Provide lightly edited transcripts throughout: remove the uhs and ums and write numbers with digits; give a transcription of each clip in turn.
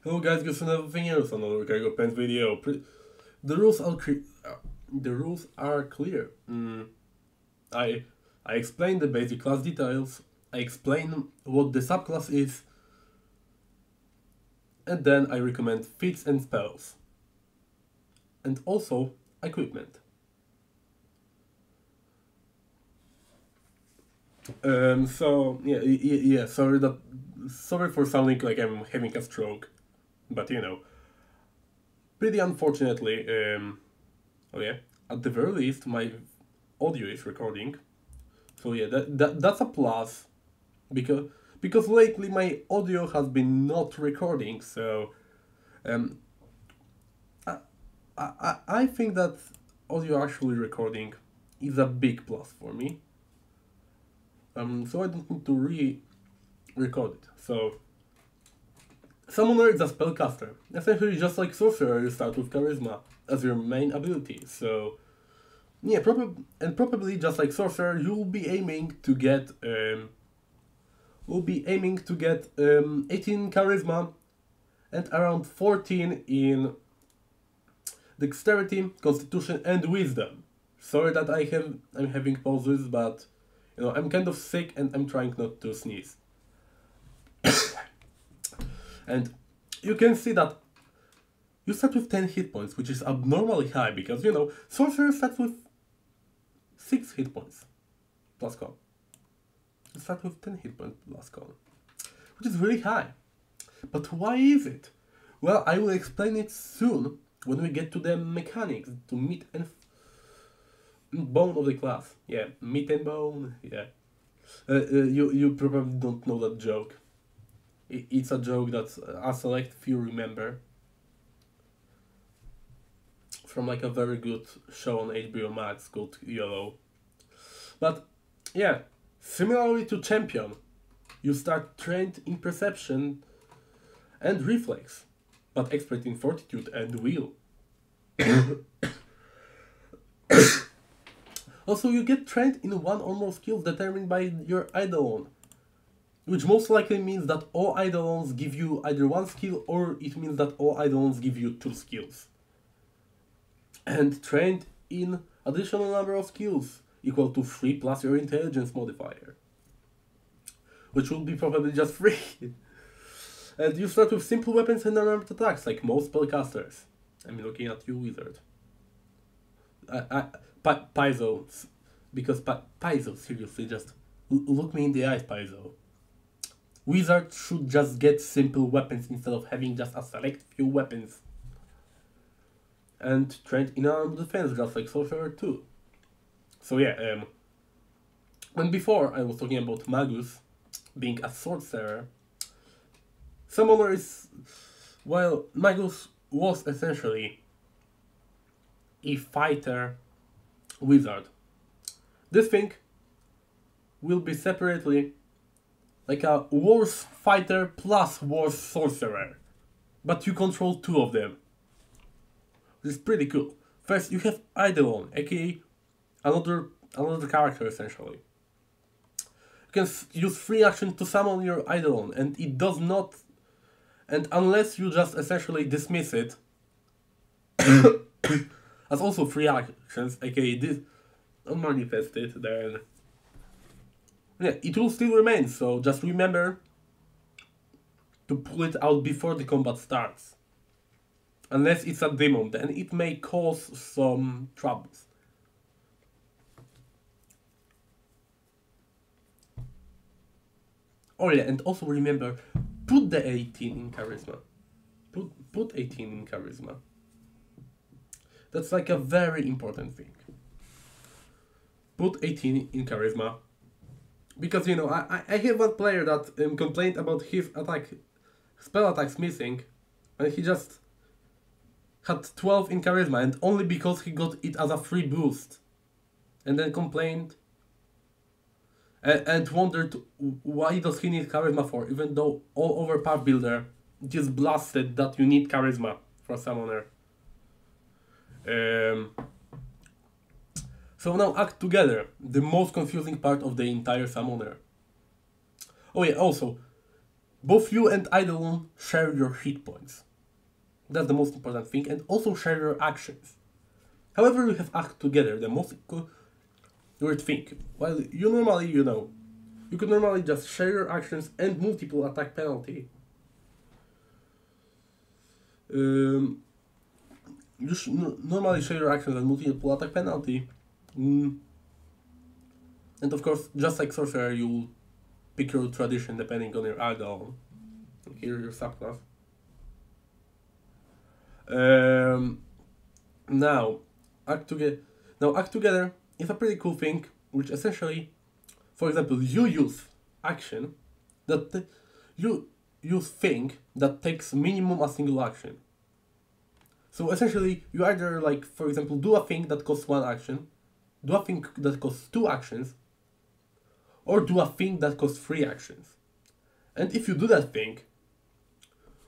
Hello guys, guys, another thing else, another Cargo Pants video. The rules are clear. I I explain the basic class details. I explain what the subclass is, and then I recommend feats and spells, and also equipment. So yeah. Sorry for sounding like I'm having a stroke, but pretty unfortunately, oh yeah, at the very least, my audio is recording. So yeah, that's a plus, because lately my audio has been not recording. So um, I think that audio actually recording is a big plus for me. So I don't need to re-record it. So Summoner is a spellcaster. Essentially, just like Sorcerer, you start with Charisma as your main ability. So yeah, probably just like Sorcerer, you'll be aiming to get 18 Charisma and around 14 in Dexterity, Constitution, and Wisdom. Sorry that I'm having pauses, but I'm kind of sick and I'm trying not to sneeze. And you can see that you start with 10 hit points, which is abnormally high because Sorcerer starts with 6 hit points plus con. You start with 10 hit points plus con, which is really high. But why is it? Well, I will explain it soon when we get to the mechanics, to meat and bone of the class. Yeah, meat and bone. Yeah, you probably don't know that joke. It's a joke that a select few remember from like a very good show on HBO Max called Yellow. But yeah, similarly to Champion, you start trained in Perception and Reflex, but expert in Fortitude and Will. Also, you get trained in one or more skills determined by your Eidolon, which most likely means that all Eidolons give you either one skill, or it means that all Eidolons give you 2 skills. And trained in additional number of skills equal to 3 plus your intelligence modifier, which will be probably just 3. And you start with simple weapons and unarmed attacks, like most spellcasters. I'm looking at you, wizard. Paizo, because Paizo, seriously, just look me in the eyes, Paizo. Wizard should just get simple weapons instead of having just a select few weapons. And trained in armed defense, just like Sorcerer too. So yeah, when before I was talking about Magus being a sorcerer, Summoner is, while Magus was essentially a fighter wizard, this thing will be separately like a Wars fighter plus Wars sorcerer, but you control 2 of them, which is pretty cool. First, you have Eidolon, aka another character essentially. You can use free action to summon your Eidolon, and it does not, and unless you just essentially dismiss it as also free actions, aka this unmanifested, then yeah, it will still remain. So just remember to pull it out before the combat starts. Unless it's a demon, then it may cause some troubles. Oh yeah, and also remember, put the 18 in charisma. Put 18 in charisma. That's like a very important thing. Put 18 in charisma. Because I have one player that complained about his spell attacks missing, and he just had 12 in charisma, and only because he got it as a free boost, and then complained and wondered why does he need charisma for, even though all over Path Builder just blasted that you need charisma for a summoner. So now act together, the most confusing part of the entire summoner. Oh yeah, also, both you and Eidolon share your hit points. That's the most important thing, and also share your actions. However, you have act together, the most weird thing. While you normally, you could normally just share your actions and multiple attack penalty. You should normally share your actions and multiple attack penalty. And of course, just like Sorcerer, you pick your tradition depending on your Eidolon. Here, your subclass. Now, act together is a pretty cool thing, which essentially, for example, you use action that you use thing that takes minimum a single action. So essentially, you either, like, for example, do a thing that costs one action, do a thing that costs two actions, or do a thing that costs three actions. And if you do that thing,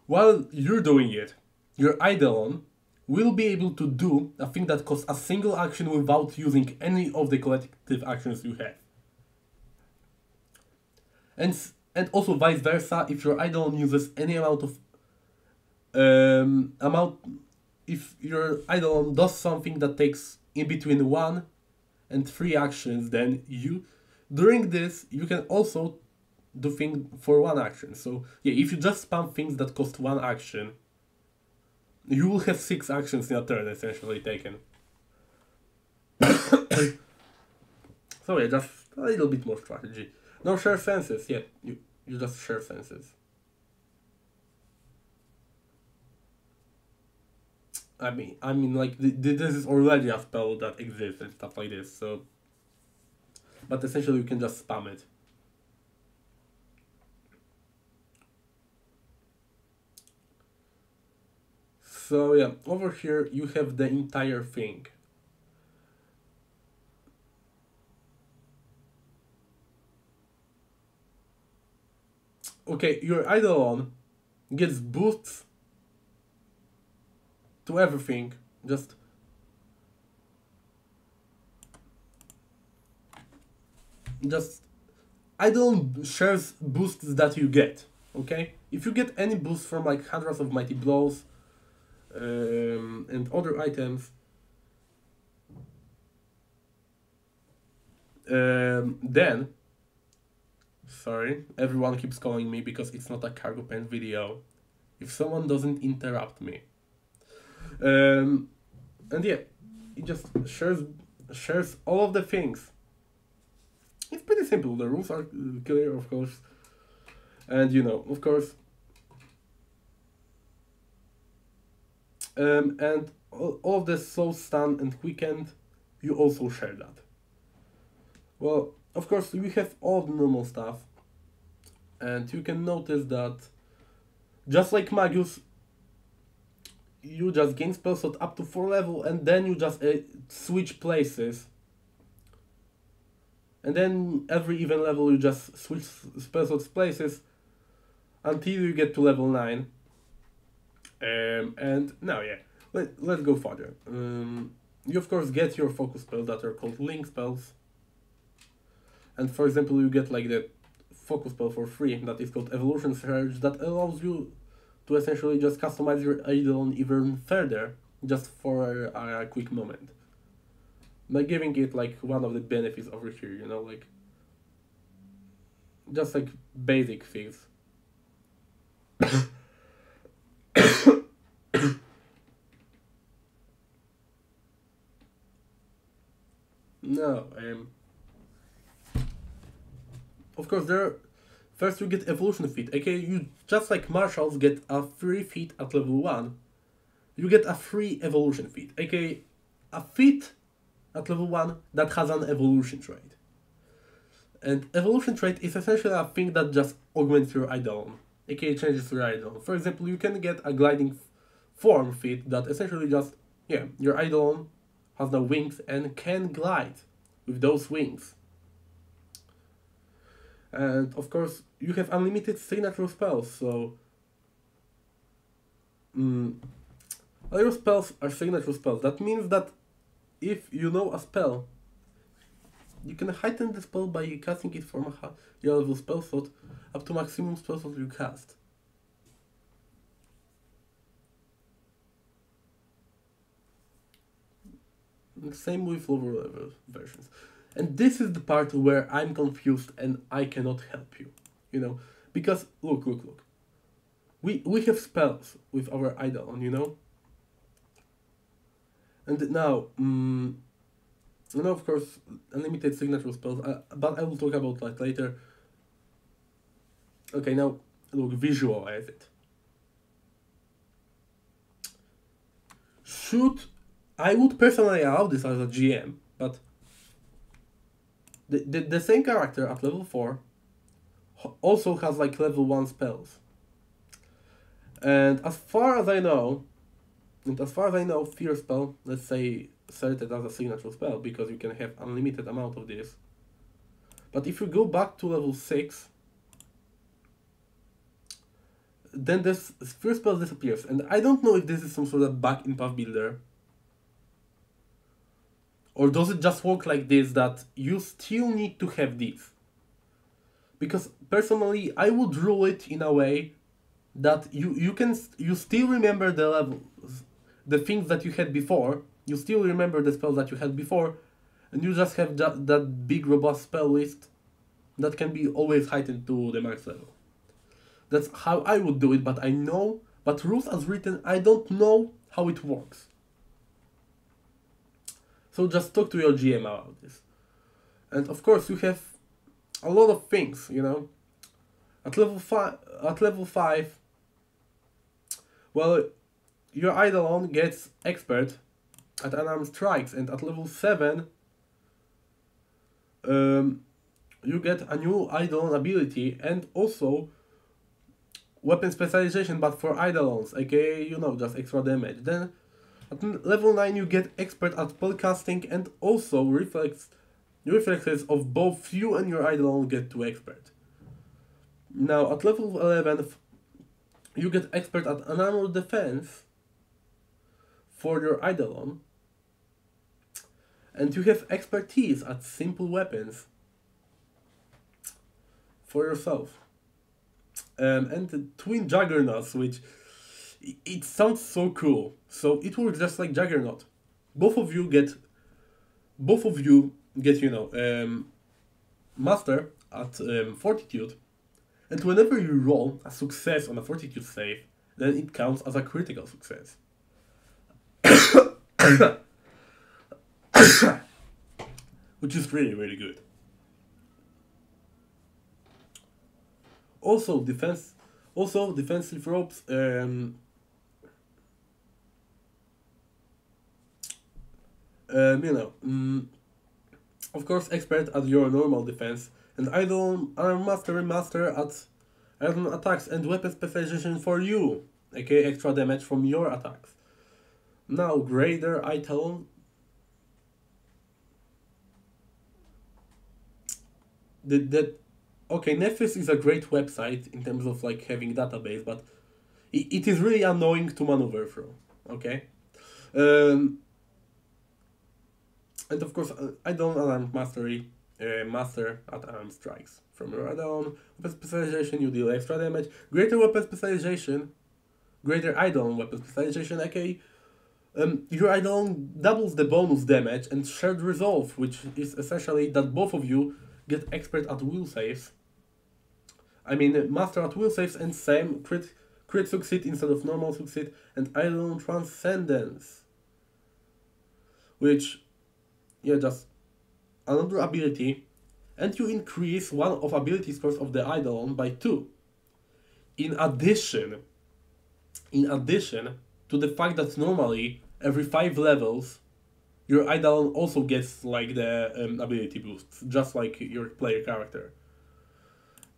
while you're doing it, your Eidolon will be able to do a thing that costs a single action without using any of the collective actions you have. And also vice versa, if your Eidolon uses any if your Eidolon does something that takes in between 1 and 3 actions, then during this, you can also do things for 1 action. So yeah, if you just spam things that cost 1 action, you will have 6 actions in a turn essentially taken. So yeah, just a little bit more strategy. No, share senses, yeah, you just share senses. I mean, like, this is already a spell that exists and stuff like this, so... But essentially you can just spam it. So yeah, over here you have the entire thing. Okay, your Eidolon gets boosts to everything, just Eidolon shares boosts that you get, okay? If you get any boost from like Hundreds of Mighty Blows and other items, then, sorry, everyone keeps calling me because it's not a cargo pants video. If someone doesn't interrupt me. And yeah, it just shares all of the things. It's pretty simple. The rules are clear, of course, and of course, and all of the slow, stun, and weekend, you also share that. Well, of course, we have all the normal stuff, and you can notice that, just like Magus, you just gain spell slot up to 4 level, and then you just switch places. And then every even level you just switch spell slots places until you get to level 9. And now yeah, let's go further. You of course get your focus spells that are called link spells. And for example, you get like the focus spell for free that is called Evolution Surge, that allows you to essentially just customize your Eidolon even further, just for a quick moment. By giving it like one of the benefits over here, like just like basic things. No, of course first you get evolution feat. Okay, you just like marshals get a free feat at level 1. You get a free evolution feat. Okay, a feat at level 1 that has an evolution trait. And evolution trait is essentially a thing that just augments your Eidolon, aka changes your Eidolon. For example, you can get a gliding form feat that essentially just, your Eidolon has now wings and can glide with those wings. And of course, you have unlimited signature spells, so all your spells are signature spells. That means that if you know a spell You can heighten the spell by casting it from a your level spell slot up to maximum spell slot you cast. Same with lower level versions. And this is the part where I'm confused and I cannot help you. You know? Because, look. We have spells with our Eidolon, you know? And now, of course, unlimited signature spells, but I will talk about that later. Okay, now, look, visualize it. I would personally allow this as a GM, but the same character at level 4 also has like level 1 spells. And as far as I know, Fear spell, let's say, set it as a signature spell, because you can have unlimited amount of this. But if you go back to level 6, then this Fear spell disappears. And I don't know if this is some sort of bug in Pathbuilder. Or does it just work like this, that you still need to have this? Because personally, I would rule it in a way that you still remember the levels, the things that you had before, you still remember the spells that you had before, and you just have that big robust spell list that can be always heightened to the max level. That's how I would do it, but rules as written, I don't know how it works. So just talk to your GM about this. And of course you have a lot of things, you know. At level 5, well, your Eidolon gets expert at unarmed strikes, and at level 7 you get a new Eidolon ability and also weapon specialization, but for Eidolons, aka, you know, just extra damage. Then at level 9 you get expert at spellcasting, and also reflexes of both you and your Eidolon get to expert. Now at level 11 you get expert at unarmored defense for your Eidolon, and you have expertise at simple weapons for yourself. And the twin juggernauts, which it sounds so cool. So it works just like Juggernaut. Both of you get, you know, master at fortitude, and whenever you roll a success on a fortitude save, then it counts as a critical success. Which is really, really good. Also defensive ropes, you know, of course, expert at your normal defense, and master at Eidolon attacks and weapon specialization for you, aka extra damage from your attacks. Now, greater Eidolon. Okay, Nephis is a great website in terms of like having database, but it is really annoying to maneuver through. Okay, and of course, Eidolon unarmed mastery, master at armed strikes. From your Eidolon weapon specialization, you deal extra damage. Greater weapon specialization, greater Eidolon weapon specialization, aka your Eidolon doubles the bonus damage, and shared resolve, which is essentially that both of you get expert at will saves. I mean, master at will saves, and same crit succeed instead of normal succeed, and Eidolon transcendence, which, yeah, just another ability, and you increase one of ability scores of the Eidolon by 2. In addition to the fact that normally every 5 levels your Eidolon also gets like the ability boosts, just like your player character.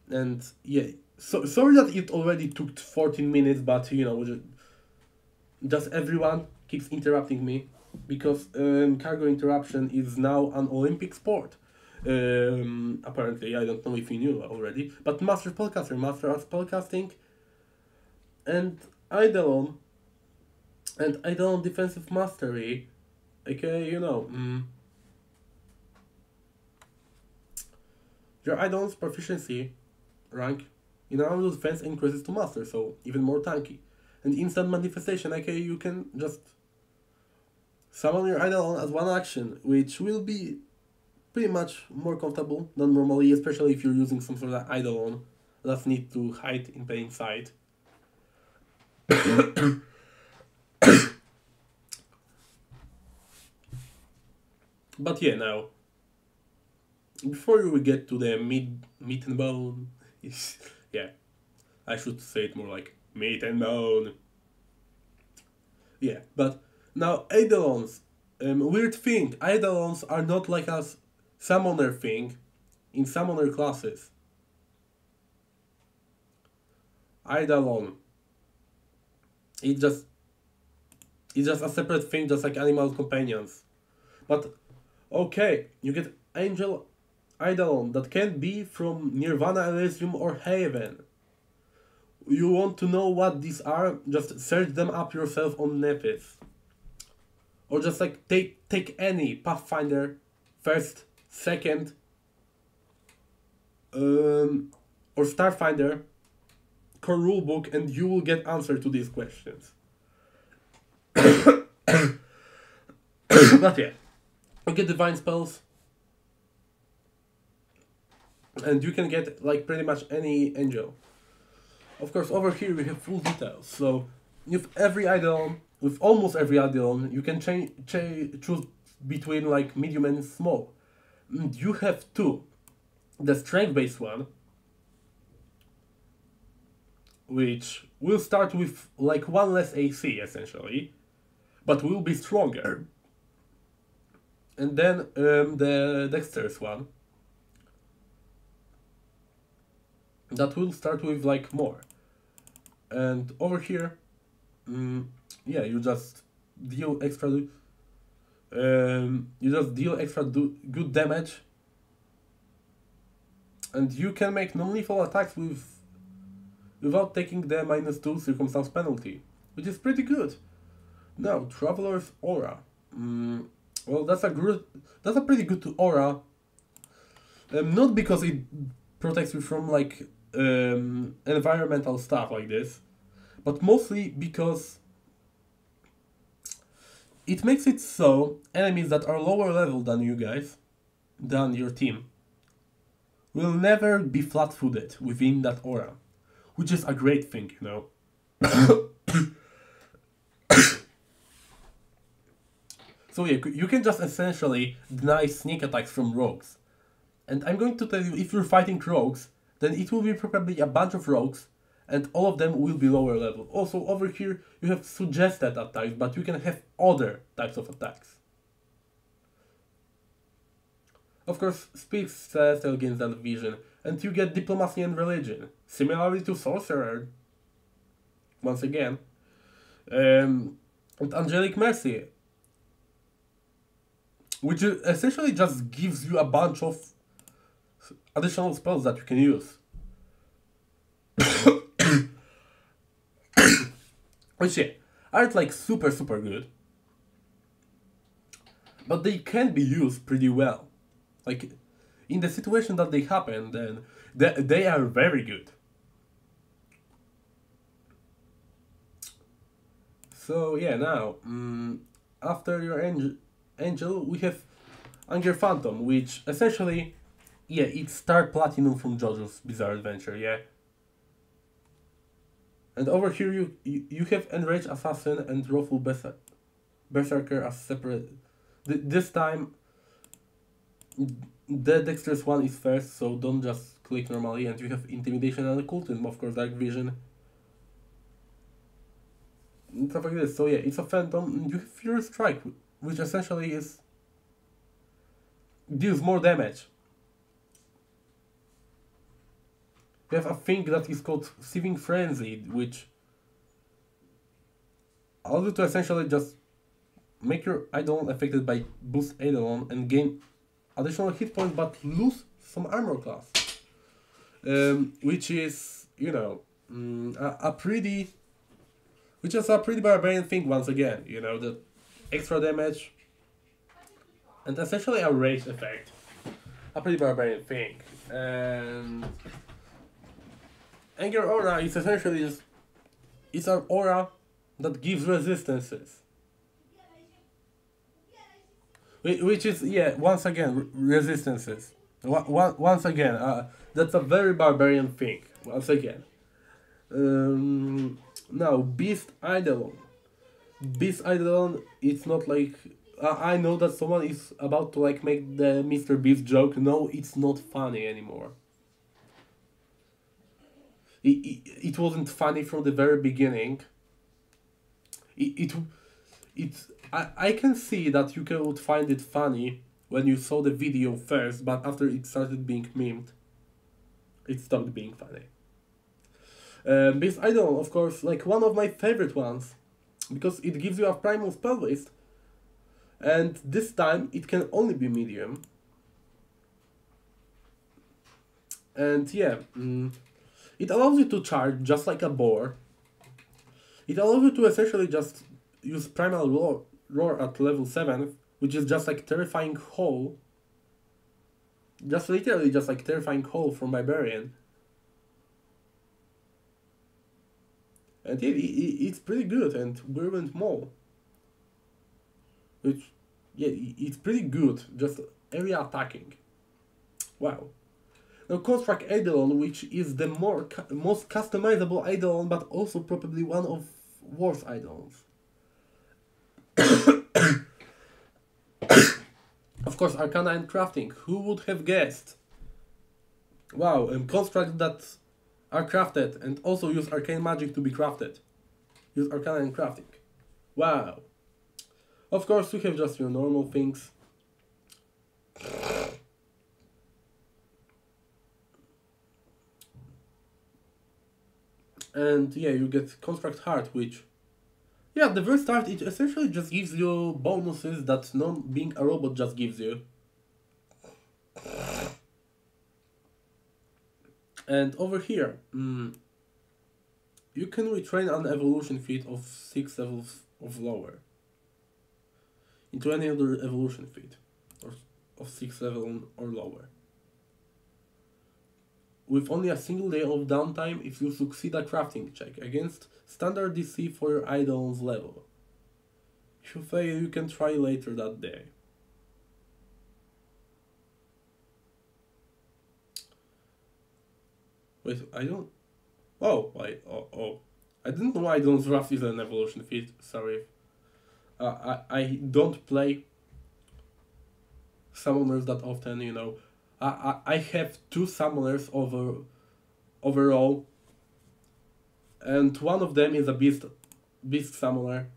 And yeah, so sorry that it already took 14 minutes, but you know, just everyone keeps interrupting me, because cargo interruption is now an Olympic sport. Apparently, I don't know if you knew already, but master at spellcasting, and Eidolon defensive mastery, aka, you know, Your Eidolon's proficiency rank in round defense increases to master, so even more tanky. And instant manifestation, aka you can just summon your Eidolon as one action, which will be pretty much more comfortable than normally, especially if you're using some sort of Eidolon that need to hide in plain sight. But yeah, now, before we get to the meat and bone, yeah, I should say it more like meat and bone. Yeah, but now Eidolons, weird thing, Eidolons are not like a summoner thing in summoner classes. Eidolon, it's just a separate thing, just like animal companions. But okay, you get Angel Eidolon that can be from Nirvana, Elysium, or Haven. You want to know what these are? Just search them up yourself on Nephis. Or just like take any Pathfinder, first, second, or Starfinder core rulebook, and you will get answer to these questions. But yeah, you get divine spells, and you can get like pretty much any angel. Of course, over here we have full details. So with every Eidolon, with almost every Eidolon, you can choose between like medium and small. And you have two. The strength-based one, which will start with like one less AC essentially, but will be stronger. And then the dexterous one, that will start with like more. And over here, yeah, you just deal extra. Good damage, and you can make non-lethal attacks without taking the -2 circumstance penalty, which is pretty good. Now, Traveler's Aura. Well, that's a pretty good aura. Not because it protects you from like environmental stuff like this, but mostly because it makes it so enemies that are lower level than you guys, than your team, will never be flat-footed within that aura, which is a great thing, you know. So yeah, you can just essentially deny sneak attacks from rogues. And I'm going to tell you, if you're fighting rogues, then it will be probably a bunch of rogues, and all of them will be lower level. Also, over here, you have suggested attacks, but you can have other types of attacks. Of course, speaks says against that vision, and you get Diplomacy and Religion, similarly to Sorcerer, once again. And Angelic Mercy, which essentially just gives you a bunch of additional spells that you can use. Which yeah, aren't like super good, but they can be used pretty well. Like, in the situation that they happen, then they are very good. So yeah, now, after your angel, we have Anger Phantom, which essentially, yeah, it's Star Platinum from JoJo's Bizarre Adventure, yeah. And over here you have Enraged Assassin and Wrathful Berserker as separate. This time, the dexterous one is first, so don't just click normally, and you have Intimidation and Occultism, of course, Dark Vision. And stuff like this. So yeah, it's a Phantom, and you have Furious Strike, which essentially deals more damage. You have a thing that is called Sieving Frenzy, which allows you to essentially just make your Eidolon affected by boost Eidolon and gain additional hit points but lose some armor class. Which is, you know, a pretty barbarian thing once again, you know, the extra damage and essentially a rage effect. A pretty barbarian thing. And Anger Aura is essentially just, it's an aura that gives resistances. Which is, yeah, once again, resistances. Once again, that's a very barbarian thing. Once again. Now, Beast Eidolon. Beast Eidolon, it's not like... I know that someone is about to like make the Mr. Beast joke. No, it's not funny anymore. It wasn't funny from the very beginning. I can see that you would find it funny when you saw the video first, but after it started being memed, it stopped being funny. Beast Idol, of course, like one of my favorite ones, because it gives you a primal spell list, and this time it can only be medium. And yeah, it allows you to charge just like a boar. It allows you to essentially just use Primal Roar at level 7, which is just like Terrifying Hole. Just literally just like Terrifying Hole from Barbarian. And it's pretty good, and Virulent Maul. Which, yeah, it's pretty good, just area attacking. Wow. Now Construct Eidolon, which is the most customizable Eidolon, but also probably one of worst Eidolons. Of course, Arcana and Crafting. Who would have guessed? Wow, constructs that are crafted and also use arcane magic to be crafted. Use Arcana and Crafting. Wow. Of course, we have just your normal things. And yeah, you get Construct Heart, which... Yeah, at the very start, it essentially just gives you bonuses that being a robot just gives you. And over here, you can retrain an evolution feat of 6 levels of lower into any other evolution feat of 6 level or lower. With only a single day of downtime if you succeed a crafting check against standard DC for your Eidolon's level. If you fail, you can try later that day. Wait, I don't... Oh, I didn't know Eidolon's Wrath is an evolution feat, sorry. I don't play summoners that often, you know. I have 2 summoners overall, and one of them is a beast summoner,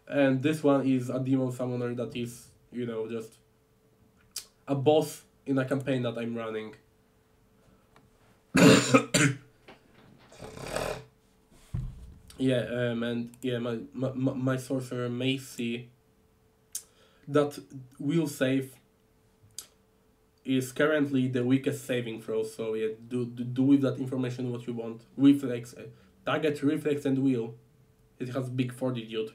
and this one is a demon summoner that is, you know, just a boss in a campaign that I'm running. Yeah, and yeah, my sorcerer may see that will save is currently the weakest saving throw, so yeah, do with that information what you want. Reflex, target, reflex, and will. It has big fortitude.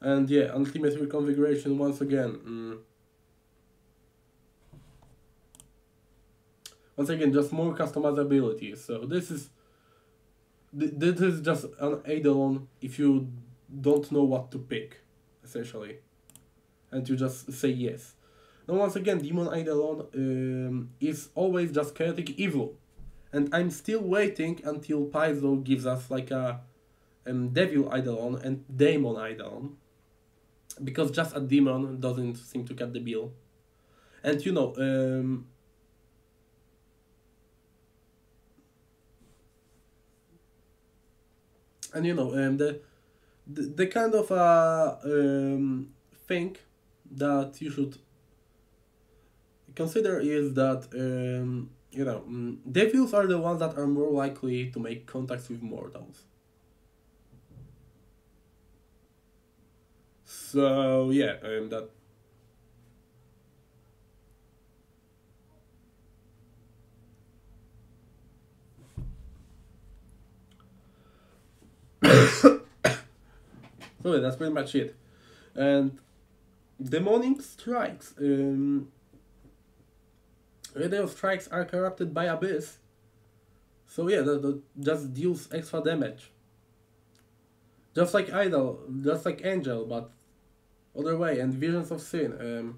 And yeah, ultimate reconfiguration once again. Once again, just more customizability. So this is just an Eidolon if you don't know what to pick, essentially, and you just say yes. Now once again, Demon Eidolon is always just chaotic evil, and I'm still waiting until Paizo gives us like a Devil Eidolon and Demon Eidolon, because just a demon doesn't seem to cut the bill. And you know, the kind of thing that you should consider is that devils are the ones that are more likely to make contacts with mortals. So yeah, that. So yeah, that's pretty much it. And demonic strikes. Radio strikes are corrupted by Abyss. So yeah, that just deals extra damage. Just like Idol, just like Angel, but other way. And Visions of Sin.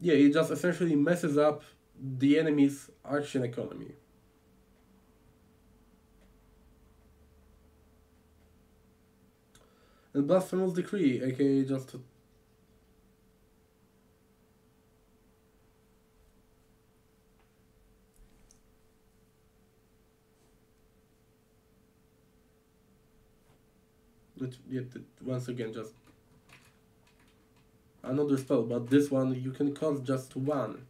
Yeah, it just essentially messes up the enemy's action economy. And Blasphemous Decree, aka just... once again, just another spell, but this one you can cast just one.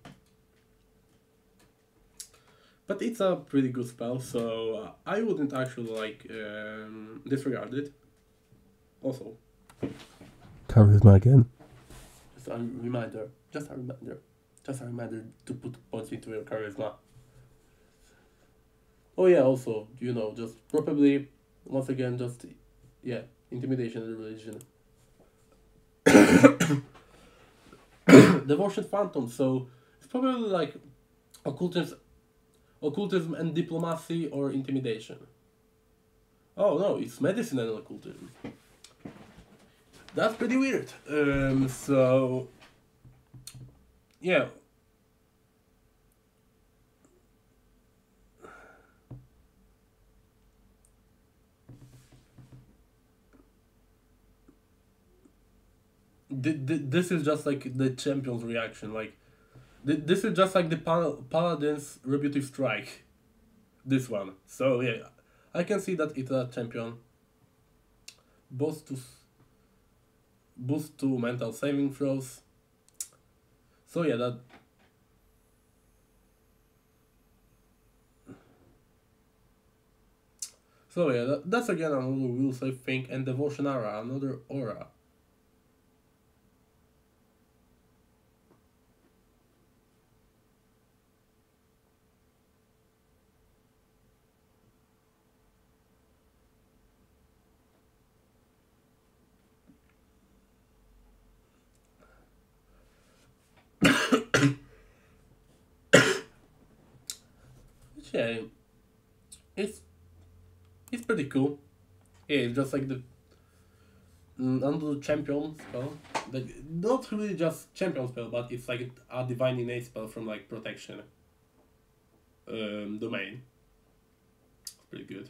But it's a pretty good spell, so I wouldn't actually like disregard it. Also, Charisma again. Just a reminder. Just a reminder. Just a reminder to put points into your Charisma. Oh yeah, also, you know, just probably, once again, just, yeah, Intimidation and Religion. Devotion Phantom, so it's probably like occultism and diplomacy or intimidation. Oh no, it's medicine and occultism. That's pretty weird. So yeah. This is just like the champion's reaction. Like, this is just like the paladin's rebutive strike. This one. So yeah, I can see that it's a champion. Boost to mental saving throws. So yeah, that. So yeah, that's again another will save thing, and Devotion Aura, another aura. Yeah, it's pretty cool. Yeah, it's just like the under the champion spell. Like, not really just champion spell, but it's like a divine innate spell from like protection domain. It's pretty good.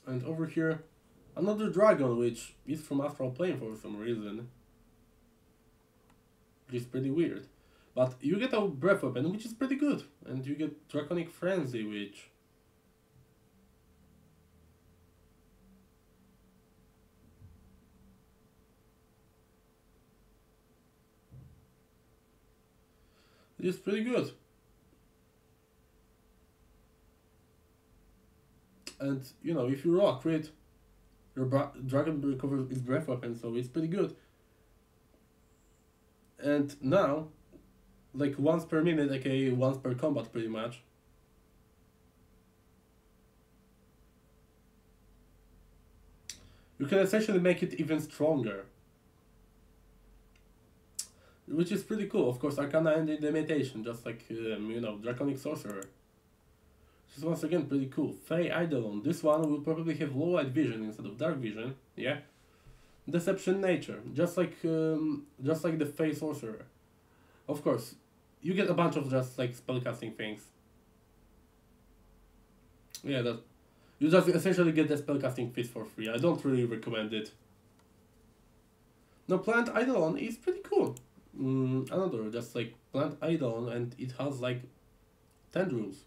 And over here, another dragon, which is from Astral Plane for some reason. Which is pretty weird. But you get a breath weapon, which is pretty good. And you get Draconic Frenzy, which... is pretty good. And, you know, if you roll a crit, your dragon recovers its breath weapon, so it's pretty good. And now, like once per minute, aka once per combat pretty much. You can essentially make it even stronger. Which is pretty cool. Of course, Arcana and Limitation, just like, you know, Draconic Sorcerer. This is once again pretty cool. Fey Eidolon. This one will probably have low light vision instead of dark vision. Yeah. Deception Nature. Just like the Fey Sorcerer. Of course, you get a bunch of just like spellcasting things. Yeah, that you just essentially get the spellcasting feat for free. I don't really recommend it. Now, Plant Eidolon is pretty cool. Another just like Plant Eidolon, and it has like tendrils.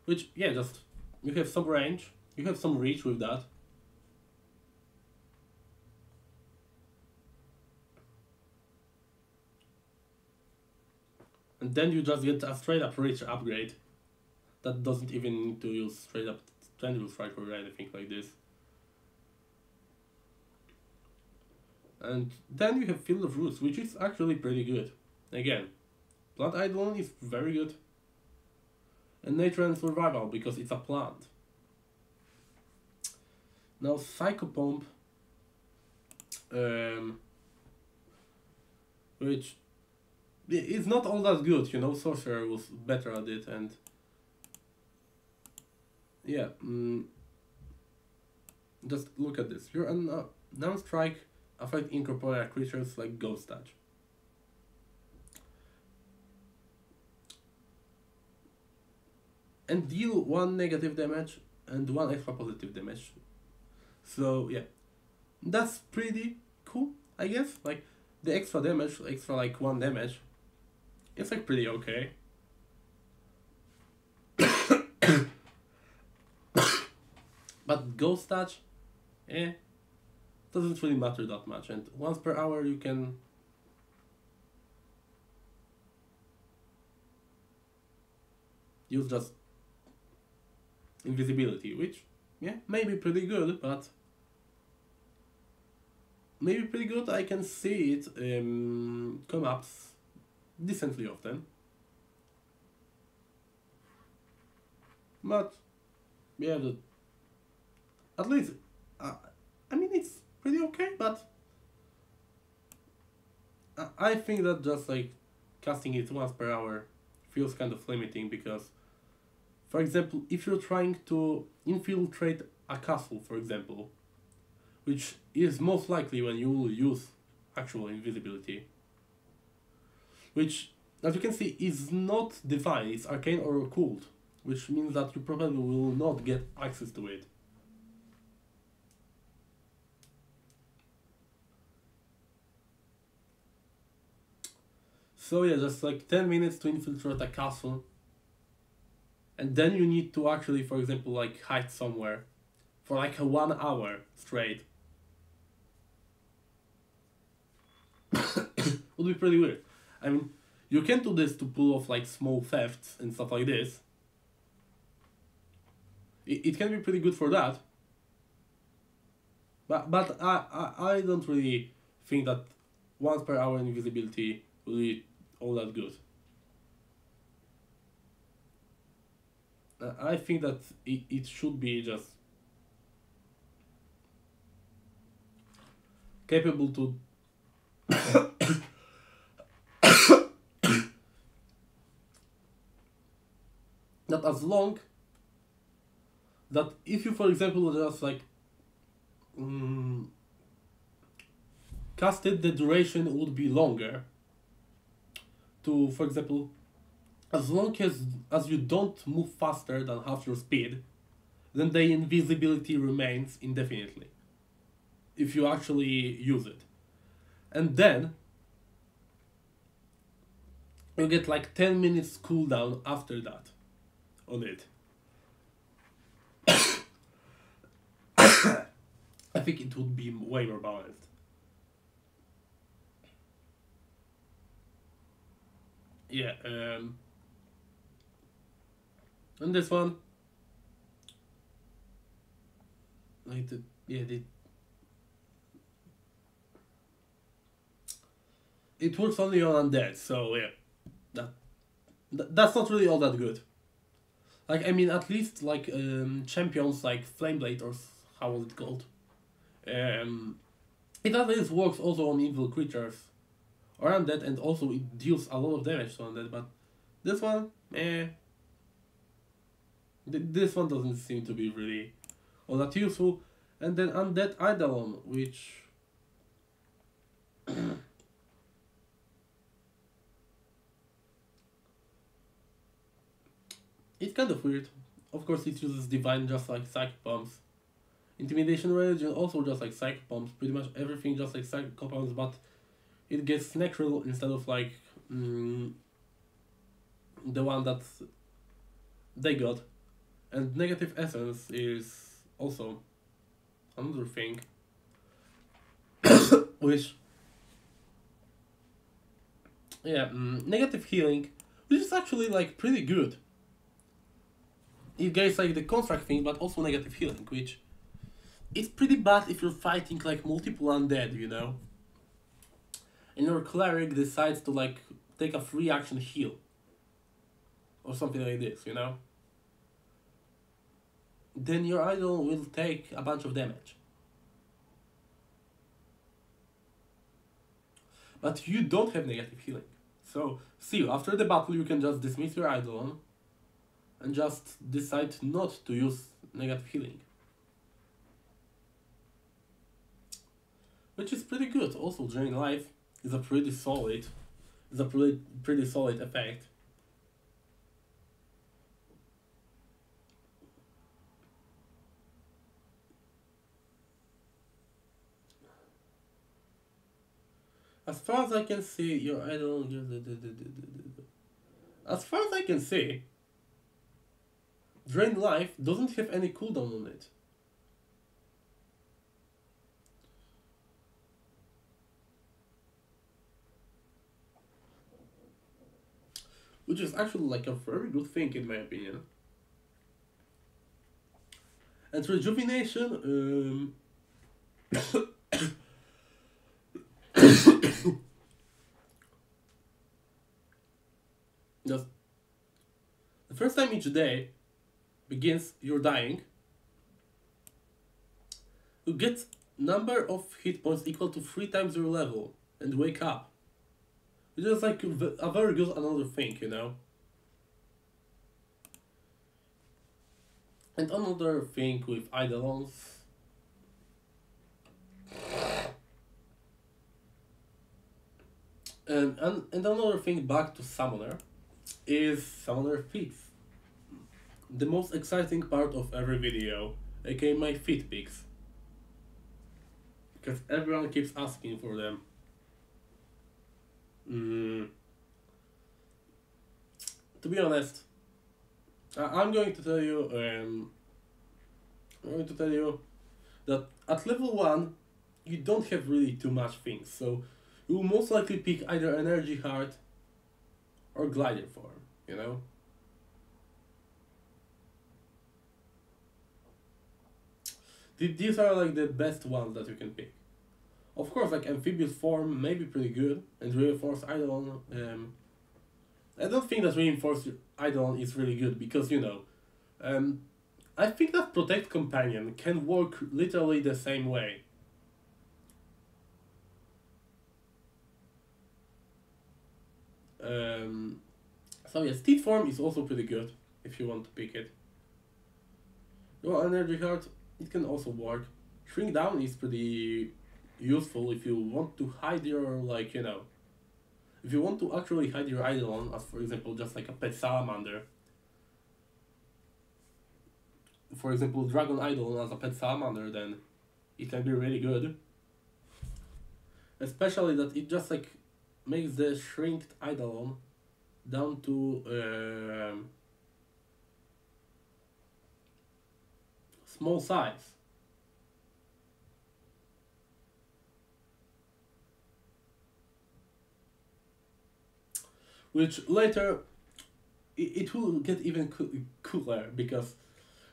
Which, yeah, just you have some range, you have some reach with that. And then you just get a straight up reach upgrade that doesn't even need to use straight up tendril strike or anything like this. And then you have Field of Roots, which is actually pretty good. Again, Plant Eidolon is very good. And Nature and Survival, because it's a plant. Now Psychopomp, which is not all that good, you know, Sorcerer was better at it, and yeah, just look at this. You're non-strike, affect incorporeal creatures like Ghost Touch. And deal 1 negative damage and 1 extra positive damage. So yeah, that's pretty cool, I guess. Like the extra damage, extra like 1 damage, it's like pretty okay. But Ghost Touch, doesn't really matter that much. And once per hour you can use just invisibility, which may be pretty good, but maybe pretty good. I can see it come up decently often, but yeah, at least I mean it's pretty okay, but I think that just like casting it once per hour feels kind of limiting, because for example, if you're trying to infiltrate a castle, for example, which is most likely when you will use actual invisibility, which, as you can see, is not divine, it's arcane or occult, which means that you probably will not get access to it. So yeah, just like 10 minutes to infiltrate a castle, and then you need to actually, for example, like hide somewhere for like 1 hour straight. Would be pretty weird. I mean, you can do this to pull off like small thefts and stuff like this. It can be pretty good for that. But I don't really think that once per hour invisibility will be all that good. I think that it should be just capable to not as long that if you, for example, just like cast it, the duration would be longer. To, for example, as long as you don't move faster than half your speed, then the invisibility remains indefinitely if you actually use it. And then you get like 10 minutes cooldown after that on it. I think it would be way more balanced. Yeah, and this one, like it works only on undead, so yeah, that's not really all that good. Like, I mean, at least like champions like Flameblade, or how was it called? It at least works also on evil creatures or undead, and also it deals a lot of damage to undead. But this one, this one doesn't seem to be really all that useful. And then Undead Eidolon, which it's kind of weird. Of course, it uses Divine just like Psychic Pumps. Intimidation Religion also just like Psychic Pumps. Pretty much everything just like Psychic Pumps, but it gets Necrol instead of like the one that they got. And Negative Essence is also another thing. Which, yeah, Negative Healing, which is actually like pretty good. It gets like the construct thing, but also Negative Healing, which is pretty bad if you're fighting like multiple undead, you know? and your cleric decides to like take a free action heal or something like this, you know, then your idol will take a bunch of damage. But you don't have negative healing. So, see, after the battle you can just dismiss your idol and just decide not to use negative healing. Which is pretty good. Also, Drain Life is a pretty solid effect. As far as I can see, your idol. As far as I can see, Drain Life doesn't have any cooldown on it. Which is actually like a very good thing in my opinion. And Rejuvenation, just the first time each day begins you're dying, you get number of hit points equal to 3 times your level and wake up. Which is like a very good another thing, you know. And another thing with Eidolons, and another thing back to Summoner is Summoner Feats. The most exciting part of every video, aka my feat picks. Because everyone keeps asking for them. To be honest, I'm going to tell you that at level 1 you don't have really too much things, so you will most likely pick either Energy Heart or Glider form, you know? These are like the best ones that you can pick. Of course, like Amphibious form may be pretty good, and Reinforced Eidolon, I don't think that Reinforced Eidolon is really good because, you know, I think that Protect Companion can work literally the same way. So yeah, Steed form is also pretty good if you want to pick it. Well, Energy Heart, it can also work. Shrink Down is pretty useful if you want to hide your, like, you know, if you want to actually hide your Eidolon, as for example just like a pet salamander. For example, Dragon Eidolon as a pet salamander, then it can be really good. Especially that it just like makes the shrinked Eidolon down to small size. Which later it will get even cooler, because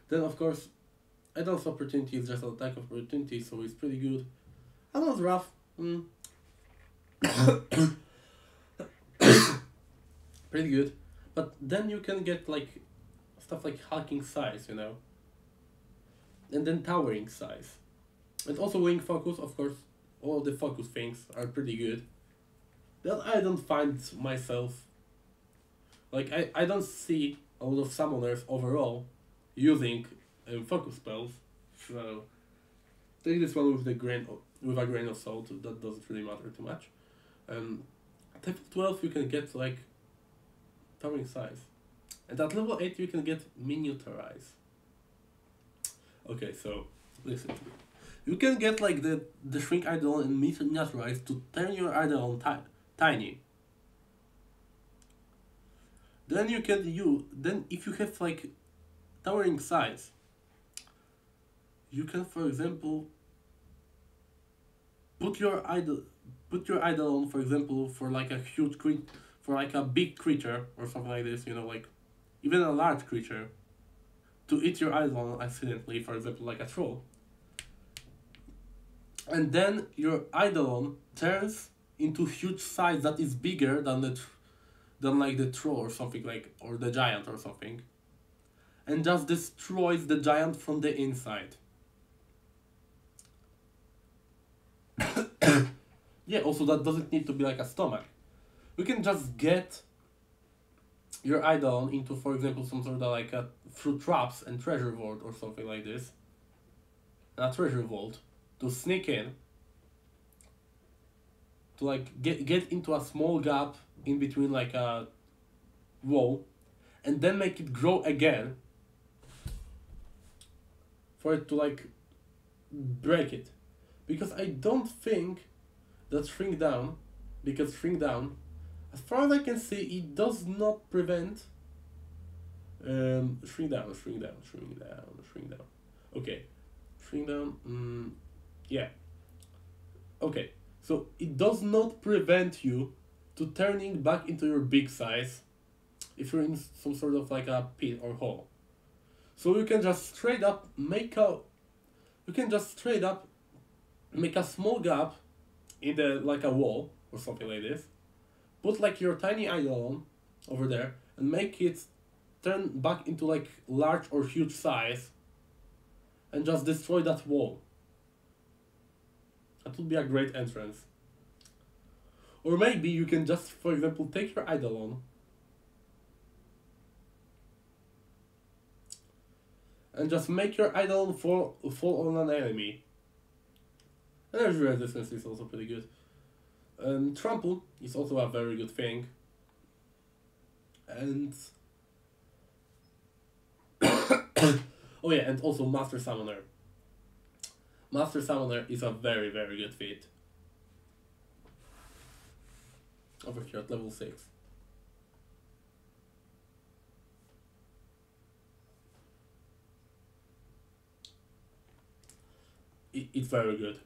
then of course Eidolon's opportunity is just an attack of opportunity, so it's pretty good. Eidolon's rough. Pretty good. But then you can get like stuff like hulking size, you know. And then towering size. And also wing focus, of course, all the focus things are pretty good. That I don't find myself, like I don't see a lot of summoners overall using focus spells. So take this one with a grain of salt. That doesn't really matter too much. At level 12 you can get like towering size, and at level 8 you can get miniaturize. Okay, so listen to me. You can get like the shrink Eidolon and miniaturize to turn your Eidolon tiny. Then you can then if you have like towering size, you can, for example, put your Eidolon, for example, for like a huge for like a big creature or something like this, you know, like even a large creature, to eat your Eidolon accidentally, for example, like a troll. And then your Eidolon turns into huge size that is bigger than than like the troll or something, like, or the giant or something, and just destroys the giant from the inside. Yeah, also that doesn't need to be like a stomach. You can just get your idol into, for example, some sort of like a through traps and treasure vault or something like this. A treasure vault to sneak in, to like get into a small gap in between like a wall, and then make it grow again for it to like break it. Because I don't think that shrink down, because shrink down, as far as I can see, it does not prevent shrink down, shrink down, shrink down, shrink down. Okay, shrink down. Yeah. Okay, so it does not prevent you to turning back into your big size if you're in some sort of like a pit or hole. So you can just straight up make a small gap in the like a wall or something like this. Put like your tiny idol over there and make it turn back into like large or huge size, and just destroy that wall. That would be a great entrance. Or maybe you can just, for example, take your Eidolon and just make your Eidolon fall on an enemy. Energy resistance is also pretty good. Trample is also a very good thing. And oh yeah, and also Master Summoner. Master Summoner is a very, very good feat. Over here at level 6. It's very good.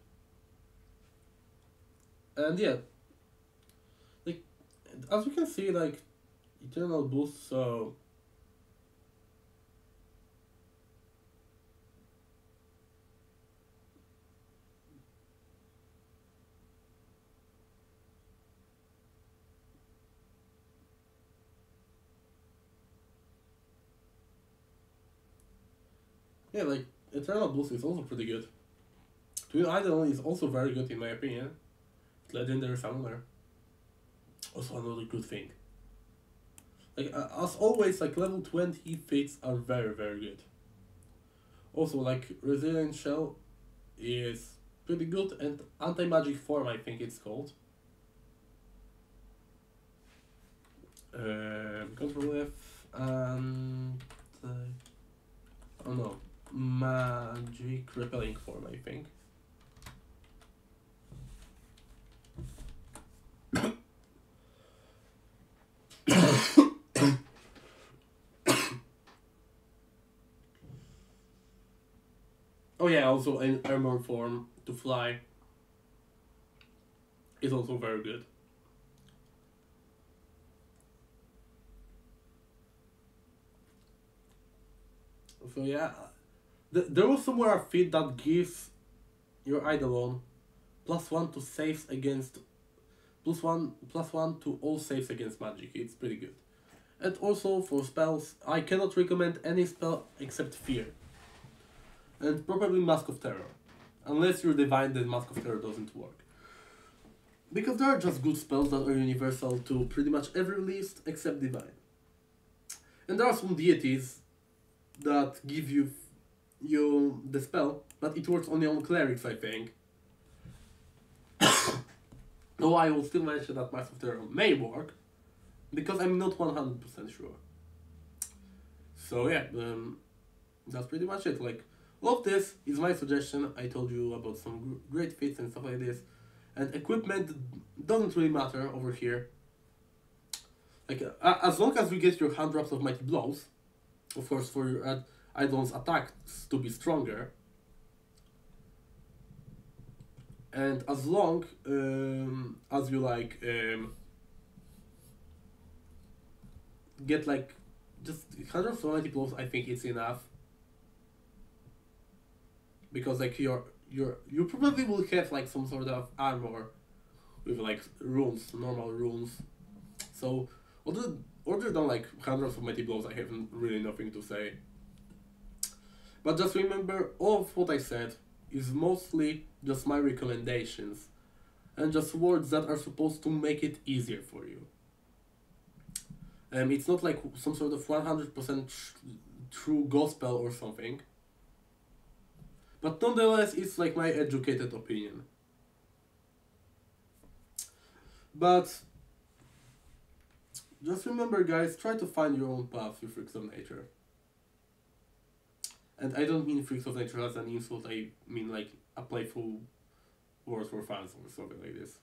And yeah, like, as you can see, like, eternal boost, so yeah, like, eternal boost is also pretty good. Twin Idol is also very good in my opinion. Legendary Summoner, also another good thing. Like, as always, like, level 20 feats are very, very good. Also, like, Resilient Shell is pretty good, and Anti-Magic Form, I think it's called. Control F and oh no, Magic Repelling Form, I think. Oh yeah, also an armor form to fly is also very good. So yeah, there was somewhere a feat that gives your Eidolon +1 to saves against +1 to all saves against magic. It's pretty good. And also for spells, I cannot recommend any spell except Fear. And probably Mask of Terror. Unless you're Divine, then Mask of Terror doesn't work. Because there are just good spells that are universal to pretty much every list except Divine. And there are some deities that give you the spell, but it works only on clerics, I think. Though I will still mention that Mask of Terror may work, because I'm not 100% sure. So yeah, that's pretty much it. Like, all of this is my suggestion. I told you about some great feats and stuff like this. And equipment doesn't really matter over here. Like, as long as you get your hand drops of Mighty Blows, of course, for your Eidolon's attacks to be stronger. And as long as you like get like just hand drops of Mighty Blows, I think it's enough. Because like you probably will have like some sort of armor with like runes, normal runes. So other than like hundreds of mighty blows, I have really nothing to say. But just remember, all of what I said is mostly just my recommendations and just words that are supposed to make it easier for you. It's not like some sort of 100% true gospel or something. But nonetheless, it's like my educated opinion. But just remember, guys, try to find your own path with freaks of nature. And I don't mean freaks of nature as an insult, I mean like a playful word for fans or something like this.